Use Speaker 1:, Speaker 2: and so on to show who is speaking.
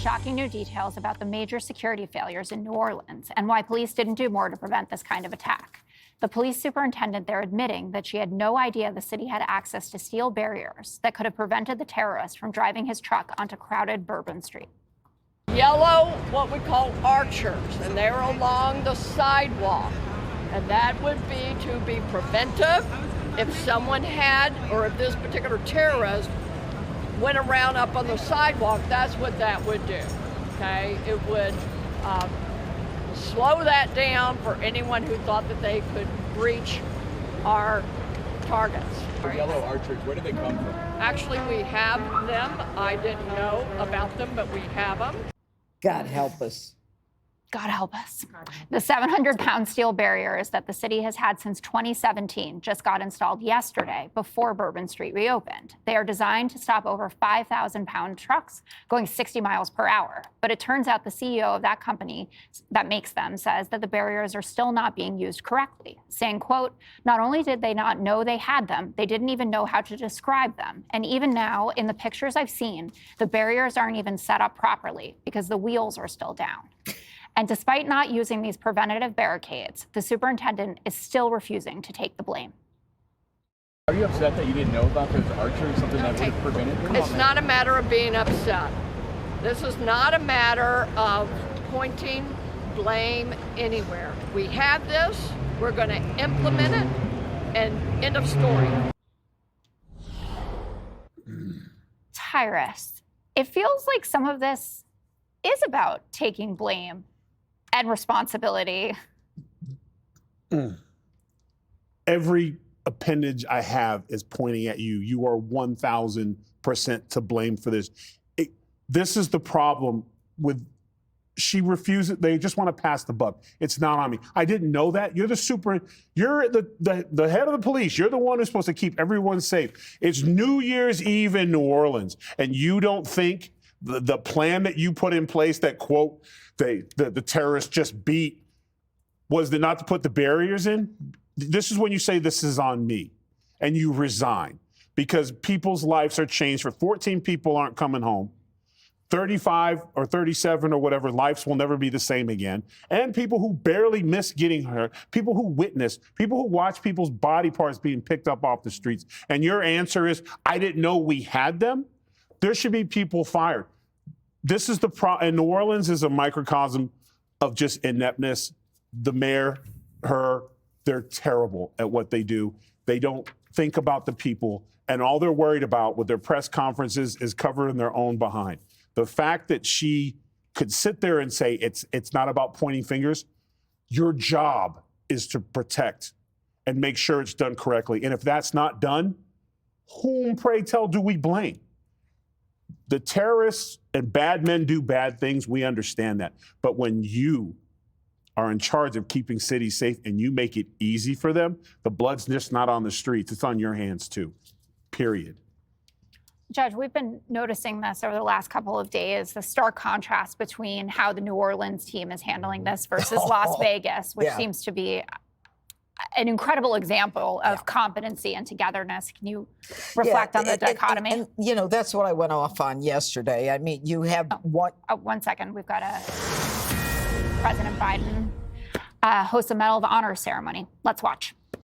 Speaker 1: shocking new details about the major security failures in New Orleans and why police didn't do more to prevent this kind of attack. The police superintendent there admitting that she had no idea the city had access to steel barriers that could have prevented the terrorist from driving his truck onto crowded Bourbon Street.
Speaker 2: Yellow, what we call archers, and they're along the sidewalk. And that would be to be preventive if someone had, or if this particular terrorist went around up on the sidewalk, that's what that would do, okay? It would slow that down for anyone who thought that they could breach our targets.
Speaker 3: The yellow archers, where do they come from?
Speaker 2: Actually, we have them. I didn't know about them, but we have them.
Speaker 4: God help us.
Speaker 1: God help us. The 700-pound steel barriers that the city has had since 2017 just got installed yesterday before Bourbon Street reopened. They are designed to stop over 5,000-pound trucks going 60 miles per hour. But it turns out the CEO of that company that makes them says that the barriers are still not being used correctly, saying, quote, not only did they not know they had them, they didn't even know how to describe them. And even now, in the pictures I've seen, the barriers aren't even set up properly because the wheels are still down. And despite not using these preventative barricades, the superintendent is still refusing to take the blame.
Speaker 3: Are you upset that you didn't know about those archers, something that would have prevented?
Speaker 2: It's not a matter of being upset. This is not a matter of pointing blame anywhere. We have this, we're going to implement it, and end of story.
Speaker 1: Tyrus, it feels like some of this is about taking blame and responsibility.
Speaker 5: Every appendage I have is pointing at you. You are 1,000% to blame for this. This is the problem with, she refuses, they just want to pass the buck. It's not on me. I didn't know that. You're you're the head of the police. You're the one who's supposed to keep everyone safe. It's New Year's Eve in New Orleans, and you don't think the plan that you put in place that, quote, the terrorists just beat was not to put the barriers in? This is when you say this is on me, and you resign because people's lives are changed. For 14 people aren't coming home. 35 or 37 or whatever, lives will never be the same again. And people who barely miss getting hurt, people who witness, people who watch people's body parts being picked up off the streets. And your answer is, I didn't know we had them? There should be people fired. This is the problem. And New Orleans is a microcosm of just ineptness. The mayor, they're terrible at what they do. They don't think about the people. And all they're worried about with their press conferences is covering their own behind. The fact that she could sit there and say it's not about pointing fingers, your job is to protect and make sure it's done correctly. And if that's not done, whom, pray tell, do we blame? The terrorists and bad men do bad things. We understand that. But when you are in charge of keeping cities safe and you make it easy for them, the blood's just not on the streets. It's on your hands too, period.
Speaker 1: Judge, we've been noticing this over the last couple of days, the stark contrast between how the New Orleans team is handling this versus Las Vegas, which seems to be an incredible example of competency and togetherness. Can you reflect on the dichotomy?
Speaker 4: And, you know, that's what I went off on yesterday. I mean, you have one...
Speaker 1: One second. We've got President Biden hosts a Medal of Honor ceremony. Let's watch.